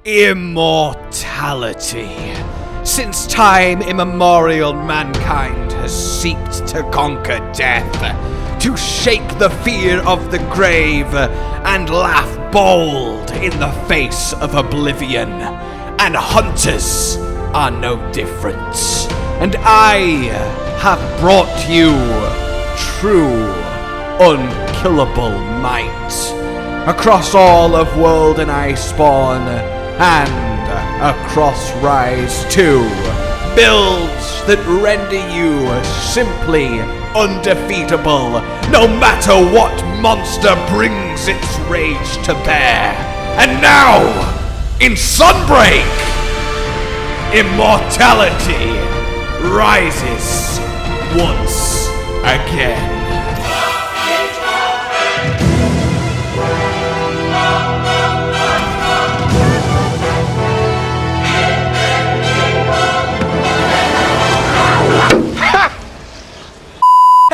Immortality. Since time immemorial, mankind has seeked to conquer death, to shake the fear of the grave, and laugh bold in the face of oblivion. And hunters are no different. And I have brought you true, unkillable might. Across all of World and Iceborne, and across Rise 2, builds that render you simply undefeatable, no matter what monster brings its rage to bear. And now, in Sunbreak, immortality rises once again.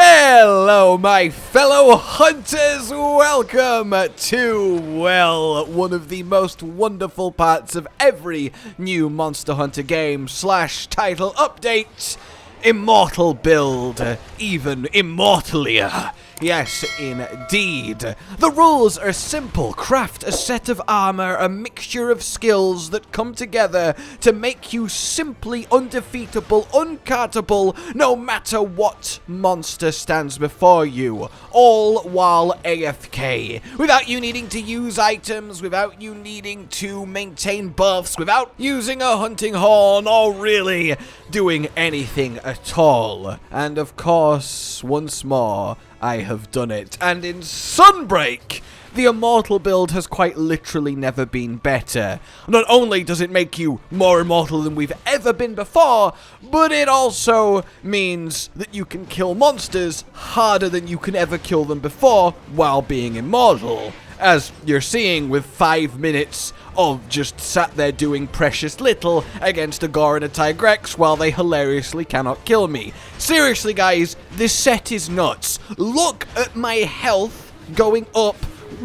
Hello, my fellow hunters. Welcome to, well, one of the most wonderful parts of every new Monster Hunter game / title update, Immortal Build, even immortalia. Yes, indeed. The rules are simple. Craft a set of armor, a mixture of skills that come together to make you simply undefeatable, uncartable, no matter what monster stands before you. All while AFK. Without you needing to use items, without you needing to maintain buffs, without using a hunting horn, or really doing anything at all. And of course, once more, I have done it. And in Sunbreak, the Immortal Build has quite literally never been better. Not only does it make you more immortal than we've ever been before, but it also means that you can kill monsters harder than you can ever kill them before while being immortal. As you're seeing with 5 minutes of just sat there doing precious little against a Gore and a Tigrex while they hilariously cannot kill me. Seriously, guys, this set is nuts. Look at my health going up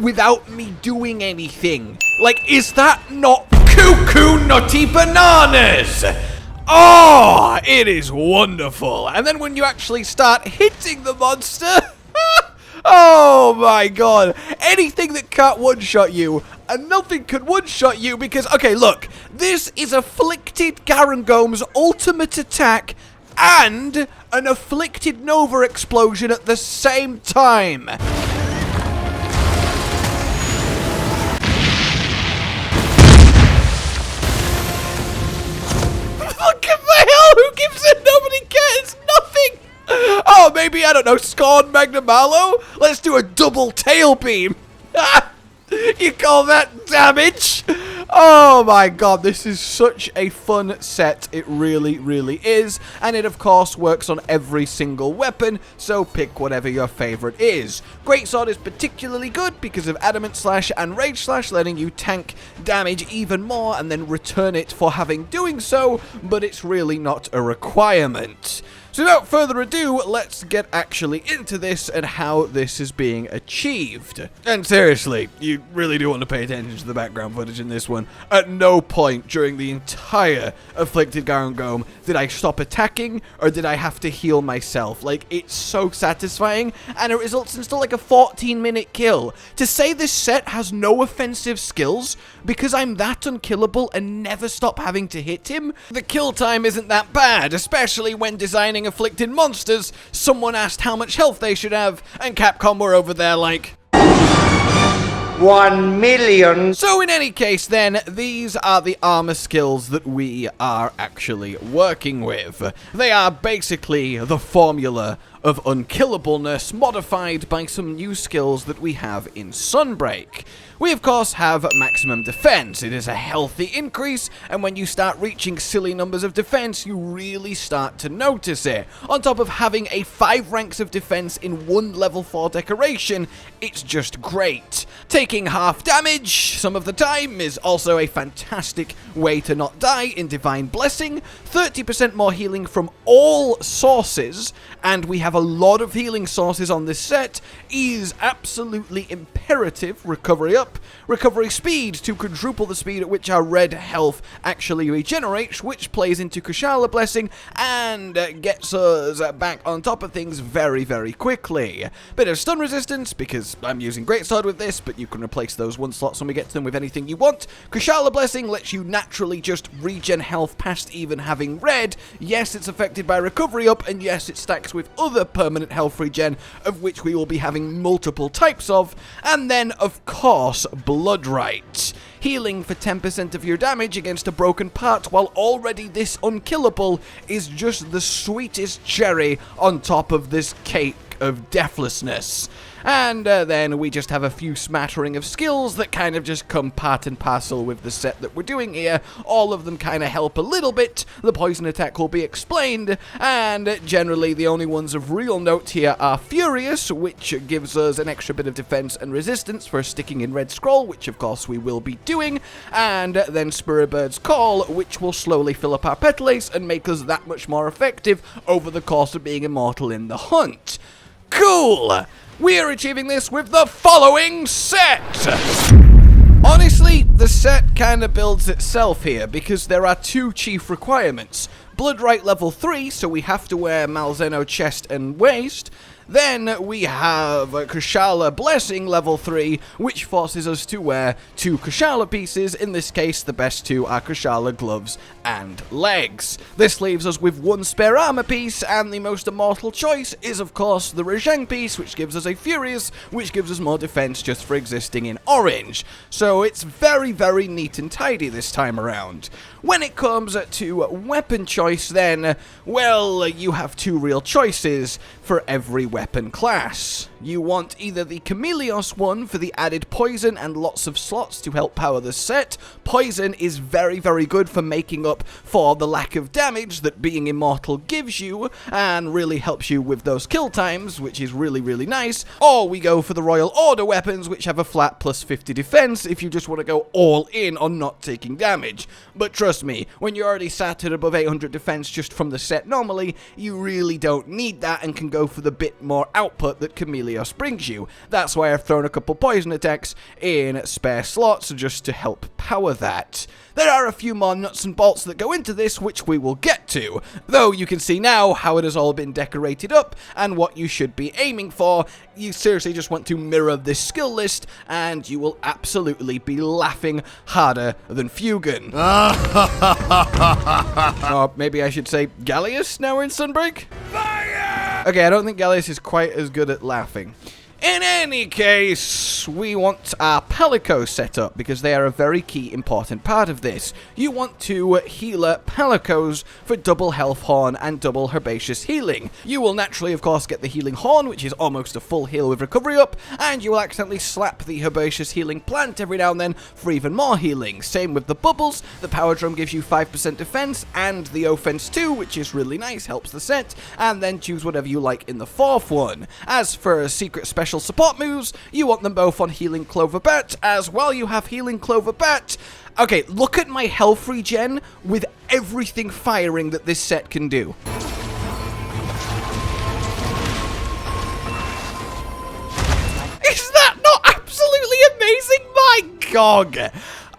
without me doing anything. Like, is that not cuckoo nutty bananas? Oh, it is wonderful. And then when you actually start hitting the monster... Oh my god, anything that can't one-shot you, and nothing can one-shot you because, okay, look, this is Afflicted Garangome's ultimate attack and an Afflicted Nova explosion at the same time. Look at the hell, who gives it? Nobody cares, nothing. Oh, maybe, I don't know, Scorn Magnamalo? Let's do a double tail beam. You call that damage? Oh my god, this is such a fun set. It really, really is. And it, of course, works on every single weapon, so pick whatever your favorite is. Great Sword is particularly good because of Adamant Slash and Rage Slash, letting you tank damage even more and then return it for having doing so, but it's really not a requirement. So without further ado, let's get actually into this and how this is being achieved. And seriously, you really do want to pay attention to the background footage in this one. At no point during the entire Afflicted Garangome did I stop attacking or did I have to heal myself. Like, it's so satisfying and it results in still like a 14-minute kill. To say this set has no offensive skills because I'm that unkillable and never stop having to hit him, the kill time isn't that bad, especially when designing afflicted monsters. Someone asked how much health they should have, and Capcom were over there like 1 million. So in any case then, these are the armor skills that we are actually working with. They are basically the formula of unkillableness modified by some new skills that we have in Sunbreak. We of course have maximum defense. It is a healthy increase, and when you start reaching silly numbers of defense, you really start to notice it. On top of having a 5 ranks of defense in one level 4 decoration, it's just great. Taking half damage some of the time is also a fantastic way to not die in Divine Blessing. 30% more healing from all sources, and we have a lot of healing sources on this set, is absolutely imperative. Recovery up up. Recovery speed to quadruple the speed at which our red health actually regenerates, which plays into Kushala Blessing and gets us back on top of things very, very quickly. Bit of stun resistance, because I'm using Great Sword with this, but you can replace those 1 slots when we get to them with anything you want. Kushala Blessing lets you naturally just regen health past even having red. Yes, it's affected by recovery up, and yes, it stacks with other permanent health regen, of which we will be having multiple types of. And then, of course, Blood Rite. Healing for 10% of your damage against a broken part, while already this unkillable, is just the sweetest cherry on top of this cake of deathlessness. And then we just have a few smattering of skills that kind of just come part and parcel with the set that we're doing here. All of them kind of help a little bit. The poison attack will be explained, and generally the only ones of real note here are Furious, which gives us an extra bit of defense and resistance for sticking in Red Scroll, which of course we will be doing, and then Spirit Bird's Call, which will slowly fill up our petalace and make us that much more effective over the course of being immortal in the hunt. Cool! We are achieving this with the following set! Honestly, the set kinda builds itself here, because there are 2 chief requirements. Blood Rite level 3, so we have to wear Malzeno chest and waist. Then we have Kushala Blessing level 3, which forces us to wear 2 Kushala pieces. In this case, the best 2 are Kushala gloves and legs. This leaves us with 1 spare armor piece, and the most immortal choice is, of course, the Rajang piece, which gives us a Furious, which gives us more defense just for existing in orange. So it's very, very neat and tidy this time around. When it comes to weapon choice, then, well, you have 2 real choices for every weapon class. You want either the Chameleos one for the added poison and lots of slots to help power the set. Poison is very, very good for making up for the lack of damage that being immortal gives you, and really helps you with those kill times, which is really, really nice. Or we go for the Royal Order weapons, which have a flat plus 50 defense if you just want to go all in on not taking damage. But trust me, when you're already sat at above 800 defense just from the set normally, you really don't need that and can go for the bit more output that Chameleos brings you. That's why I've thrown a couple poison attacks in spare slots just to help power that. There are a few more nuts and bolts that go into this, which we will get to, though you can see now how it has all been decorated up and what you should be aiming for. You seriously just want to mirror this skill list, and you will absolutely be laughing harder than Fugan. Or maybe I should say Gallius now we're in Sunbreak? Fire! Okay, I don't think Gallius is quite as good at laughing. In any case, we want our Palico set up, because they are a very key important part of this. You want to healer Palicos for double health horn and double herbaceous healing. You will naturally, of course, get the healing horn, which is almost a full heal with recovery up, and you will accidentally slap the herbaceous healing plant every now and then for even more healing. Same with the bubbles. The power drum gives you 5% defense, and the offense too, which is really nice, helps the set, and then choose whatever you like in the 4th one. As for secret special support moves, you want them both on Healing Clover Bat, as while you have Healing Clover Bat. Okay, look at my health regen with everything firing that this set can do. Is that not absolutely amazing? My God!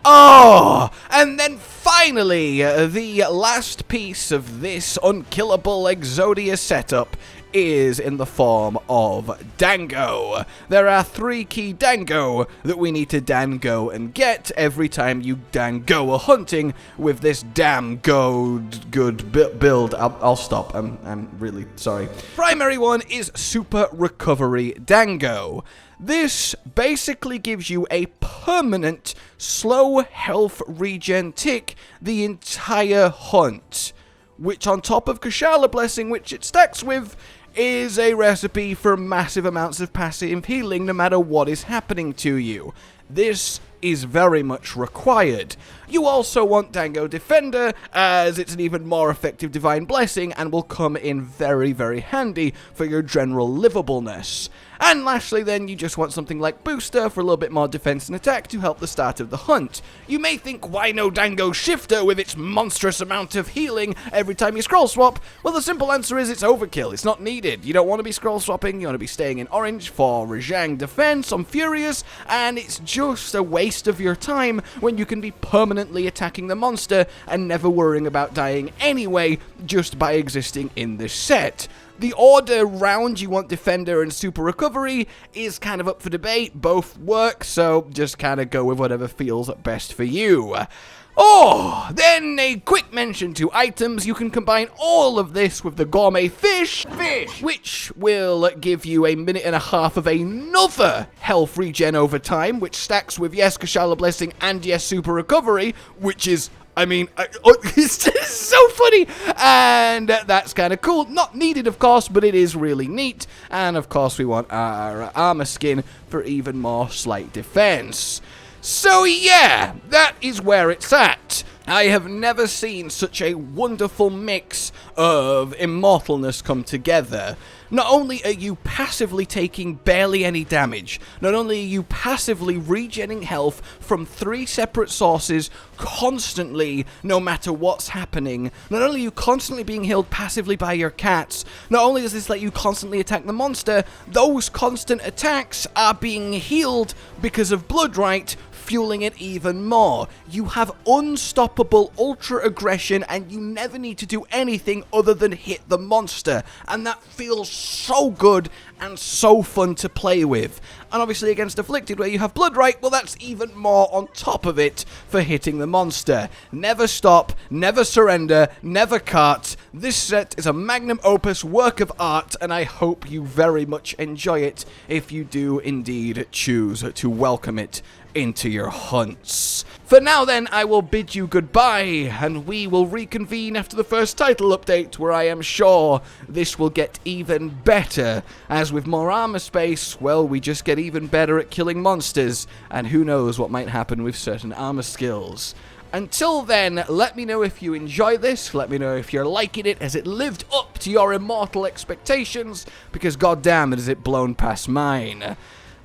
Oh! And then finally, the last piece of this unkillable Exodia setup is in the form of Dango. There are 3 key Dango that we need to Dango and get every time you Dango a hunting with this damn good build. I'll stop. I'm really sorry. Primary one is Super Recovery Dango. This basically gives you a permanent slow health regen tick the entire hunt, which on top of Kushala Blessing, which it stacks with, is a recipe for massive amounts of passive healing no matter what is happening to you. This is very much required. You also want Dango Defender, as it's an even more effective Divine Blessing and will come in very, very handy for your general livableness. And lastly then, you just want something like Booster for a little bit more defense and attack to help the start of the hunt. You may think, why no Dango Shifter with its monstrous amount of healing every time you scroll swap? Well, the simple answer is it's overkill. It's not needed. You don't want to be scroll swapping. You want to be staying in orange for Rajang defense on Furious, and it's just a waste of your time when you can be permanently attacking the monster and never worrying about dying anyway just by existing in this set. The order round you want Defender and Super Recovery is kind of up for debate. Both work, so just kind of go with whatever feels best for you. Oh, then a quick mention to items. You can combine all of this with the Gourmet Fish, which will give you a minute and a half of another health regen over time, which stacks with, yes, Kashala Blessing and, yes, Super Recovery, which is... it's so funny, and that's kind of cool. Not needed, of course, but it is really neat. And, of course, we want our armor skin for even more slight defense. So, yeah, that is where it's at. I have never seen such a wonderful mix of immortalness come together. Not only are you passively taking barely any damage, not only are you passively regenerating health from 3 separate sources constantly, no matter what's happening, not only are you constantly being healed passively by your cats, not only does this let you constantly attack the monster, those constant attacks are being healed because of Blood Rite, fueling it even more. You have unstoppable ultra aggression and you never need to do anything other than hit the monster, and that feels so good and so fun to play with. And obviously against Afflicted where you have Blood Rite, well, that's even more on top of it for hitting the monster. Never stop, never surrender, never cart. This set is a magnum opus work of art, and I hope you very much enjoy it if you do indeed choose to welcome it into your hunts. For now then, I will bid you goodbye, and we will reconvene after the first title update, where I am sure this will get even better, as with more armor space, well, we just get even better at killing monsters, and who knows what might happen with certain armor skills. Until then, let me know if you enjoy this, let me know if you're liking it, has it lived up to your immortal expectations, because goddamn it has it blown past mine.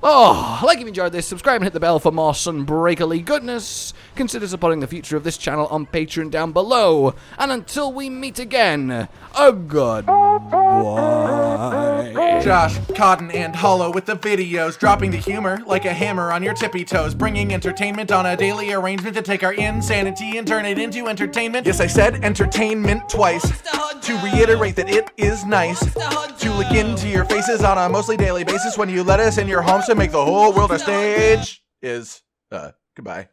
Oh, like if you enjoyed this, subscribe and hit the bell for more Sunbreakerly goodness. Consider supporting the future of this channel on Patreon down below. And until we meet again, a goodbye. Josh, Cotton, and Hollow with the videos, dropping the humor like a hammer on your tippy toes, bringing entertainment on a daily arrangement to take our insanity and turn it into entertainment. Yes, I said entertainment twice, to reiterate that it is nice to look into your faces on a mostly daily basis when you let us in your homes to make the whole world a stage. Goodbye.